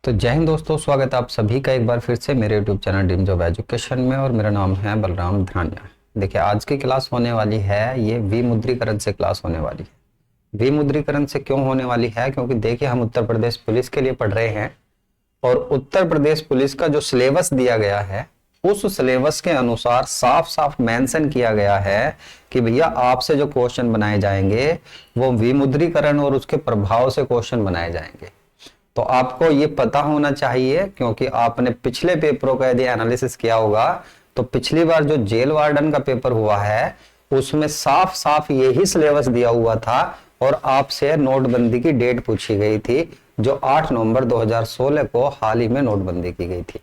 तो जय हिंद दोस्तों, स्वागत है आप सभी का एक बार फिर से मेरे YouTube channel dreams of education में। और मेरा नाम है बलराम धानिया। देखिए, आज की क्लास होने वाली है, ये विमुद्रीकरण से क्लास होने वाली है। विमुद्रीकरण से क्यों होने वाली है? क्योंकि देखिए, हम उत्तर प्रदेश पुलिस के लिए पढ़ रहे हैं और उत्तर प्रदेश पुलिस का जो सिलेबस दिया गया है उस सिलेबस के अनुसार साफ साफ मेंशन किया गया है कि भैया आपसे जो क्वेश्चन बनाए जाएंगे वो विमुद्रीकरण और उसके प्रभाव से क्वेश्चन बनाए जाएंगे। तो आपको ये पता होना चाहिए, क्योंकि आपने पिछले पेपरों का यदि एनालिसिस किया होगा तो पिछली बार जो जेल वार्डन का पेपर हुआ है उसमें साफ साफ यही सिलेबस दिया हुआ था और आपसे नोटबंदी की डेट पूछी गई थी, जो 8 नवंबर 2016 को हाल ही में नोटबंदी की गई थी।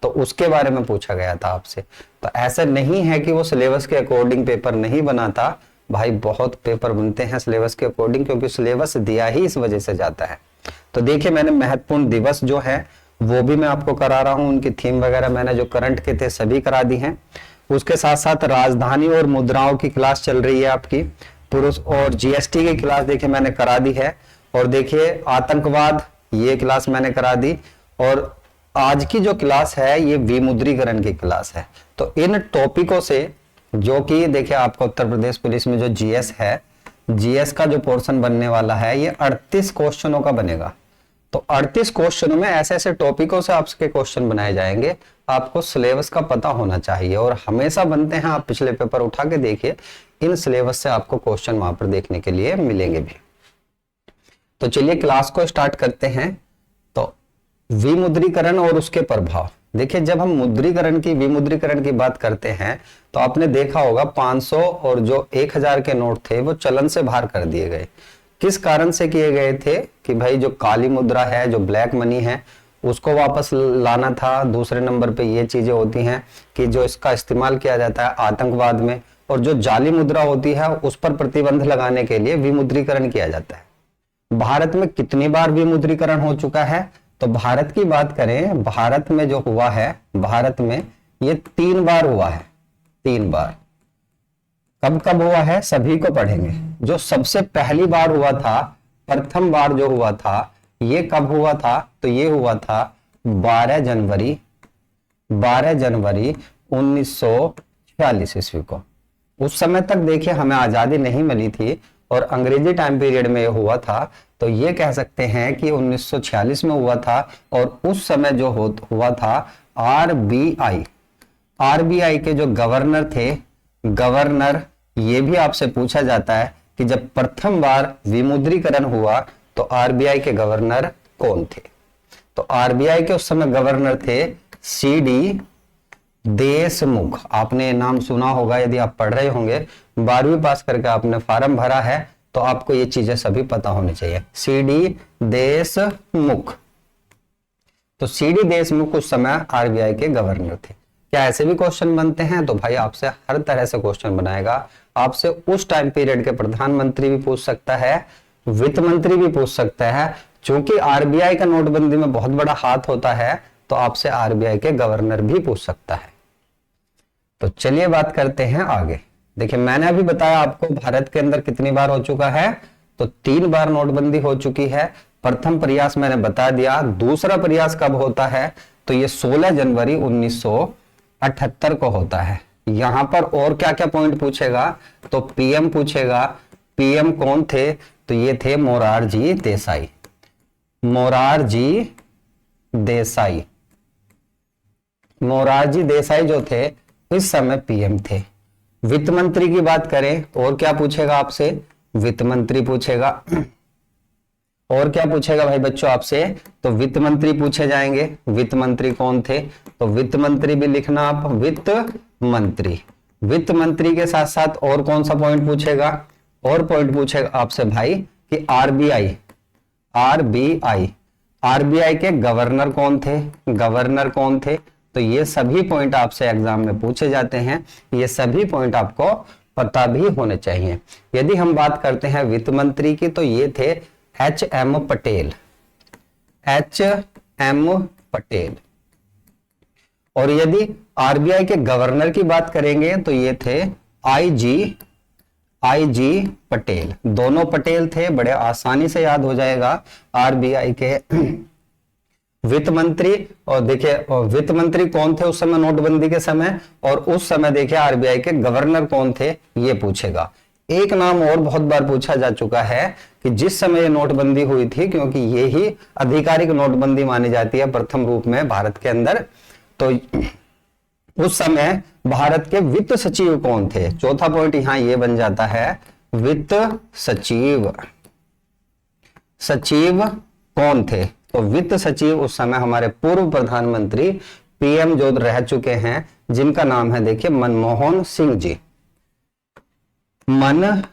तो उसके बारे में पूछा गया था आपसे। तो ऐसा नहीं है कि वो सिलेबस के अकॉर्डिंग पेपर नहीं बना था भाई, बहुत पेपर बनते हैं सिलेबस के अकॉर्डिंग, क्योंकि सिलेबस दिया ही इस वजह से जाता है। तो देखिए, मैंने महत्वपूर्ण दिवस जो है वो भी मैं आपको करा रहा हूं, उनकी थीम वगैरह मैंने जो करंट के थे सभी करा दी हैं। उसके साथ साथ राजधानी और मुद्राओं की क्लास चल रही है आपकी, पुरुष और जीएसटी की क्लास देखिए मैंने करा दी है। और देखिए, आतंकवाद ये क्लास मैंने करा दी। और आज की जो क्लास है ये विमुद्रीकरण की क्लास है। तो इन टॉपिकों से, जो कि देखिए आपका उत्तर प्रदेश पुलिस में जो जीएस है, जीएस का जो पोर्शन बनने वाला है ये 38 क्वेश्चनों का बनेगा। तो 38 क्वेश्चनों में ऐसे ऐसे टॉपिकों से आपके क्वेश्चन बनाए जाएंगे। आपको सिलेबस का पता होना चाहिए और हमेशा बनते हैं। आप पिछले पेपर उठा के देखिए, इन सिलेबस से आपको क्वेश्चन वहां पर देखने के लिए मिलेंगे भी। तो चलिए क्लास को स्टार्ट करते हैं। तो विमुद्रीकरण और उसके प्रभाव। देखिए, जब हम विमुद्रीकरण की बात करते हैं तो आपने देखा होगा 500 और जो 1000 के नोट थे वो चलन से बाहर कर दिए गए। किस कारण से किए गए थे? कि भाई जो काली मुद्रा है, जो ब्लैक मनी है, उसको वापस लाना था। दूसरे नंबर पे ये चीजें होती हैं कि जो इसका इस्तेमाल किया जाता है आतंकवाद में, और जो जाली मुद्रा होती है उस पर प्रतिबंध लगाने के लिए विमुद्रीकरण किया जाता है। भारत में कितनी बार विमुद्रीकरण हो चुका है? तो भारत की बात करें, भारत में जो हुआ है, भारत में ये 3 बार हुआ है। 3 बार। कब कब हुआ है सभी को पढ़ेंगे। जो सबसे पहली बार हुआ था, प्रथम बार जो हुआ था, ये कब हुआ था? तो ये हुआ था 12 जनवरी 1946 ईस्वी को। उस समय तक देखिए हमें आजादी नहीं मिली थी और अंग्रेजी टाइम पीरियड में ये हुआ था। तो ये कह सकते हैं कि 1946 में हुआ था। और उस समय जो हुआ था आरबीआई के जो गवर्नर थे, गवर्नर, ये भी आपसे पूछा जाता है कि जब प्रथम बार विमुद्रीकरण हुआ तो आरबीआई के गवर्नर कौन थे? तो आरबीआई के उस समय गवर्नर थे सीडी देशमुख। आपने नाम सुना होगा यदि आप पढ़ रहे होंगे, 12वीं पास करके आपने फॉर्म भरा है तो आपको ये चीजें सभी पता होनी चाहिए। सीडी देशमुख। तो सीडी देशमुख उस समय आरबीआई के गवर्नर थे। क्या ऐसे भी क्वेश्चन बनते हैं? तो भाई आपसे हर तरह से क्वेश्चन बनाएगा। आपसे उस टाइम पीरियड के प्रधानमंत्री भी पूछ सकता है, वित्त मंत्री भी पूछ सकता है। चूंकि आरबीआई का नोटबंदी में बहुत बड़ा हाथ होता है तो आपसे आरबीआई के गवर्नर भी पूछ सकता है। तो चलिए बात करते हैं आगे। देखिए, मैंने अभी बताया आपको भारत के अंदर कितनी बार हो चुका है, तो 3 बार नोटबंदी हो चुकी है। प्रथम प्रयास मैंने बता दिया। दूसरा प्रयास कब होता है? तो ये 16 जनवरी 1978 को होता है। यहां पर और क्या क्या पॉइंट पूछेगा? तो पीएम पूछेगा। पीएम कौन थे? तो ये थे मोरारजी देसाई। मोरारजी देसाई जो थे इस समय पीएम थे। वित्त मंत्री की बात करें, और क्या पूछेगा आपसे? वित्त मंत्री पूछेगा। और क्या पूछेगा भाई बच्चों आपसे? तो वित्त मंत्री पूछे जाएंगे। वित्त मंत्री कौन थे? तो वित्त मंत्री भी लिखना आप, वित्त मंत्री। वित्त मंत्री के साथ साथ और कौन सा पॉइंट पूछेगा? और पॉइंट पूछेगा आपसे भाई कि आरबीआई के गवर्नर कौन थे? तो ये सभी पॉइंट आपसे एग्जाम में पूछे जाते हैं। ये सभी पॉइंट आपको पता भी होने चाहिए। यदि हम बात करते हैं वित्त मंत्री की, तो ये थे एच.एम. पटेल। और यदि आरबीआई के गवर्नर की बात करेंगे तो ये थे आईजी पटेल। दोनों पटेल थे, बड़े आसानी से याद हो जाएगा। आरबीआई के वित्त मंत्री, और देखिए वित्त मंत्री कौन थे उस समय नोटबंदी के समय, और उस समय देखिए आरबीआई के गवर्नर कौन थे ये पूछेगा। एक नाम और बहुत बार पूछा जा चुका है कि जिस समय ये नोटबंदी हुई थी, क्योंकि ये ही आधिकारिक नोटबंदी मानी जाती है प्रथम रूप में भारत के अंदर, तो उस समय भारत के वित्त सचिव कौन थे। चौथा पॉइंट यहां ये बन जाता है, वित्त सचिव, सचिव कौन थे। तो वित्त सचिव उस समय हमारे पूर्व प्रधानमंत्री पीएम जो रह चुके हैं, जिनका नाम है देखिए मनमोहन सिंह जी। मनमोहन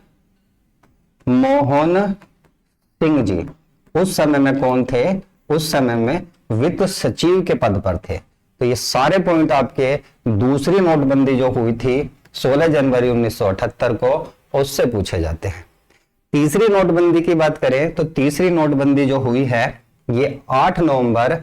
सिंह जी उस समय में कौन थे, उस समय में वित्त सचिव के पद पर थे। तो ये सारे पॉइंट आपके दूसरी नोटबंदी जो हुई थी 16 जनवरी 1978 को, उससे पूछे जाते हैं। तीसरी नोटबंदी की बात करें तो तीसरी नोटबंदी जो हुई है ये 8 नवंबर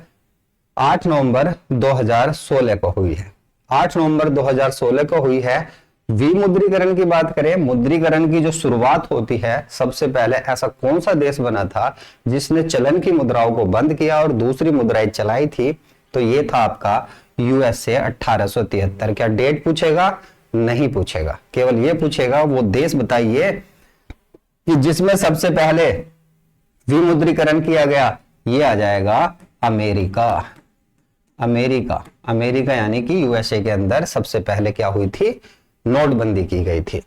2016 को हुई है। 8 नवंबर 2016 को हुई है। विमुद्रीकरण की बात करें, मुद्रीकरण की जो शुरुआत होती है, सबसे पहले ऐसा कौन सा देश बना था जिसने चलन की मुद्राओं को बंद किया और दूसरी मुद्राएं चलाई थी, तो ये था आपका यूएसए 1873। क्या डेट पूछेगा? नहीं पूछेगा, केवल ये पूछेगा वो देश बताइए कि जिसमें सबसे पहले विमुद्रीकरण किया गया। ये आ जाएगा अमेरिका। अमेरिका, अमेरिका यानी कि यूएसए के अंदर सबसे पहले क्या हुई थी, नोटबंदी की गई थी।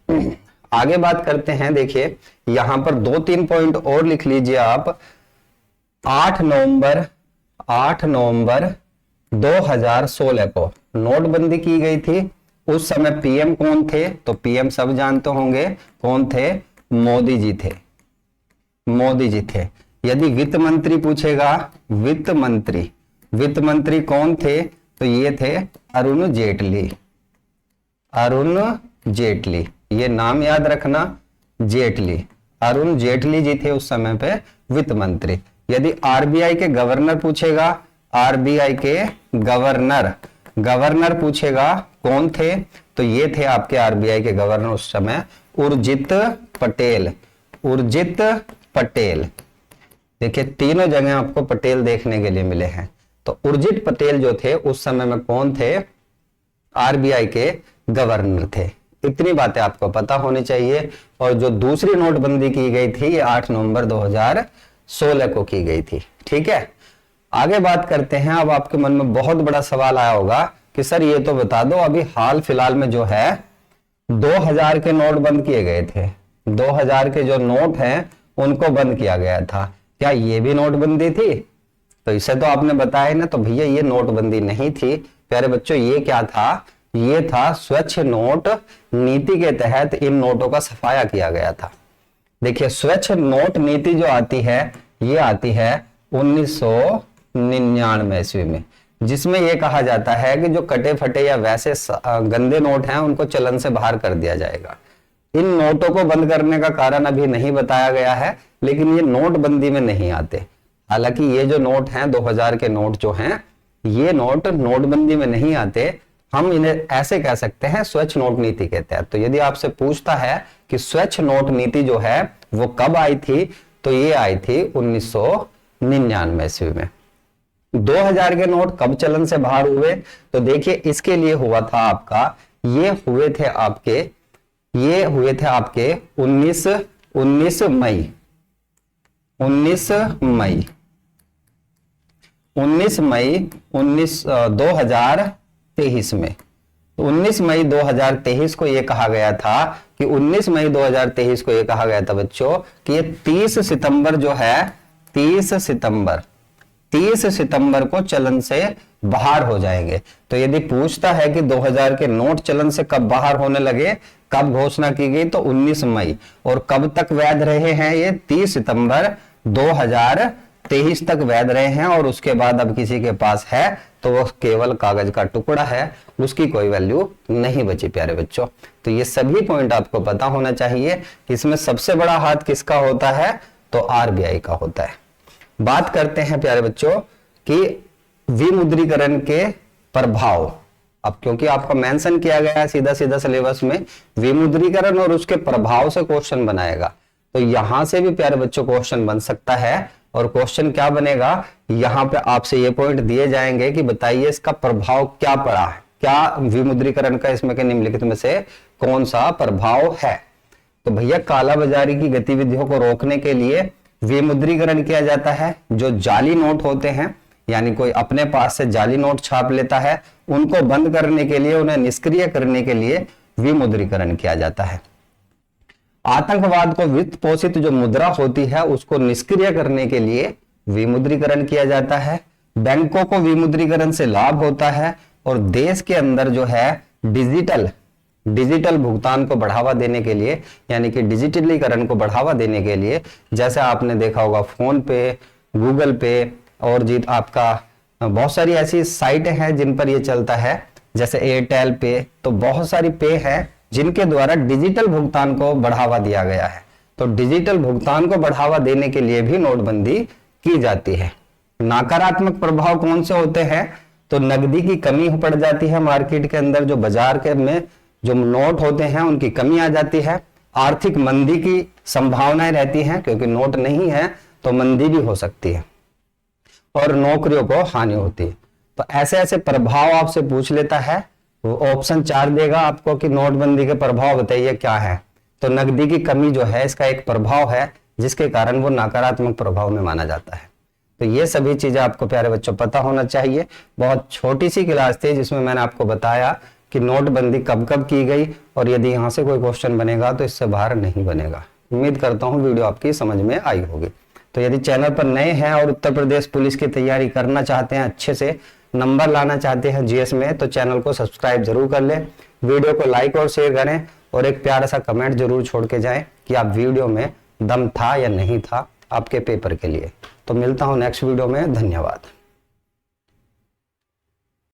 आगे बात करते हैं, देखिए यहां पर 2-3 पॉइंट और लिख लीजिए आप। 8 नवंबर 2016 को नोटबंदी की गई थी। उस समय पीएम कौन थे, तो पीएम सब जानते होंगे कौन थे, मोदी जी थे। मोदी जी थे। यदि वित्त मंत्री पूछेगा, वित्त मंत्री कौन थे, तो ये थे अरुण जेटली। अरुण जेटली, ये नाम याद रखना, जेटली, अरुण जेटली जी थे उस समय पे वित्त मंत्री। यदि आरबीआई के गवर्नर पूछेगा, आरबीआई के गवर्नर पूछेगा कौन थे, तो ये थे आपके आरबीआई के गवर्नर उस समय उर्जित पटेल। उर्जित पटेल, देखिए तीनों जगह आपको पटेल देखने के लिए मिले हैं। तो उर्जित पटेल जो थे उस समय में कौन थे, आरबीआई के गवर्नर थे। इतनी बातें आपको पता होनी चाहिए। और जो दूसरी नोटबंदी की गई थी ये 8 नवंबर 2016 को की गई थी। ठीक है, आगे बात करते हैं। अब आपके मन में बहुत बड़ा सवाल आया होगा कि सर ये तो बता दो, अभी हाल फिलहाल में जो है 2000 के नोट बंद किए गए थे, 2000 के जो नोट हैं उनको बंद किया गया था, क्या ये भी नोटबंदी थी? तो इसे तो आपने बताया ना, तो भैया ये नोटबंदी नहीं थी प्यारे बच्चों। ये क्या था, ये था स्वच्छ नोट नीति के तहत इन नोटों का सफाया किया गया था। देखिए स्वच्छ नोट नीति जो आती है ये आती है 1999 ईस्वी में, जिसमें यह कहा जाता है कि जो कटे फटे या वैसे गंदे नोट हैं उनको चलन से बाहर कर दिया जाएगा। इन नोटों को बंद करने का कारण अभी नहीं बताया गया है, लेकिन ये नोटबंदी में नहीं आते। हालांकि ये जो नोट हैं 2000 के नोट जो हैं, ये नोट नोटबंदी में नहीं आते। हम इन्हें ऐसे कह सकते हैं स्वच्छ नोट नीति के तहत। तो यदि आपसे पूछता है कि स्वच्छ नोट नीति जो है वो कब आई थी, तो ये आई थी 1999 ईस्वी में। 2000 के नोट कब चलन से बाहर हुए, तो देखिए इसके लिए हुआ था आपका, ये हुए थे आपके 19 मई 2023 में। 19 मई 2023 को यह कहा गया था कि 19 मई 2023 को यह कहा गया था बच्चों कि ये 30 सितंबर जो है 30 सितंबर को चलन से बाहर हो जाएंगे। तो यदि पूछता है कि 2000 के नोट चलन से कब बाहर होने लगे, कब घोषणा की गई, तो 19 मई, और कब तक वैध रहे हैं ये 30 सितंबर 2023 तक वैध रहे हैं। और उसके बाद अब किसी के पास है तो वो केवल कागज का टुकड़ा है, उसकी कोई वैल्यू नहीं बची प्यारे बच्चों। तो ये सभी पॉइंट आपको पता होना चाहिए। इसमें सबसे बड़ा हाथ किसका होता है, तो आरबीआई का होता है। बात करते हैं प्यारे बच्चों कि विमुद्रीकरण के प्रभाव। अब क्योंकि आपका मेंशन किया गया है सीधा सीधा सिलेबस में, विमुद्रीकरण और उसके प्रभाव से क्वेश्चन बनाएगा, तो यहां से भी प्यारे बच्चों क्वेश्चन बन सकता है। और क्वेश्चन क्या बनेगा, यहाँ पे आपसे ये पॉइंट दिए जाएंगे कि बताइए इसका प्रभाव क्या पड़ा है, क्या विमुद्रीकरण का इसमें के निम्नलिखित में से कौन सा प्रभाव है। तो भैया कालाबाजारी की गतिविधियों को रोकने के लिए विमुद्रीकरण किया जाता है। जो जाली नोट होते हैं, यानी कोई अपने पास से जाली नोट छाप लेता है, उनको बंद करने के लिए, उन्हें निष्क्रिय करने के लिए विमुद्रीकरण किया जाता है। आतंकवाद को वित्त पोषित जो मुद्रा होती है उसको निष्क्रिय करने के लिए विमुद्रीकरण किया जाता है। बैंकों को विमुद्रीकरण से लाभ होता है और देश के अंदर जो है डिजिटल भुगतान को बढ़ावा देने के लिए, यानी कि डिजिटलीकरण को बढ़ावा देने के लिए, जैसे आपने देखा होगा फोन पे, गूगल पे और जीत आपका बहुत सारी ऐसी साइटें हैं जिन पर ये चलता है, जैसे एयरटेल पे, तो बहुत सारी पे है जिनके द्वारा डिजिटल भुगतान को बढ़ावा दिया गया है। तो डिजिटल भुगतान को बढ़ावा देने के लिए भी नोटबंदी की जाती है। नकारात्मक प्रभाव कौन से होते हैं, तो नकदी की कमी पड़ जाती है मार्केट के अंदर, जो बाजार के में जो नोट होते हैं उनकी कमी आ जाती है। आर्थिक मंदी की संभावनाएं रहती हैं, क्योंकि नोट नहीं है तो मंदी भी हो सकती है और नौकरियों को हानि होती है। तो ऐसे ऐसे प्रभाव आपसे पूछ लेता है, वो ऑप्शन 4 देगा आपको कि नोटबंदी के प्रभाव बताइए क्या है। तो नकदी की कमी जो है इसका एक प्रभाव है, जिसके कारण वो नकारात्मक प्रभाव में माना जाता है। तो ये सभी चीजें आपको प्यारे बच्चों पता होना चाहिए। बहुत छोटी सी क्लास थी जिसमें मैंने आपको बताया कि नोटबंदी कब कब की गई, और यदि यहाँ से कोई क्वेश्चन बनेगा तो इससे बाहर नहीं बनेगा। उम्मीद करता हूँ वीडियो आपकी समझ में आई होगी। तो यदि चैनल पर नए हैं और उत्तर प्रदेश पुलिस की तैयारी करना चाहते हैं, अच्छे से नंबर लाना चाहते हैं जीएस में, तो चैनल को सब्सक्राइब जरूर कर लें, वीडियो को लाइक और शेयर करें और एक प्यारा सा कमेंट जरूर छोड़ के जाएं कि आप वीडियो में दम था या नहीं था आपके पेपर के लिए। तो मिलता हूं नेक्स्ट वीडियो में, धन्यवाद।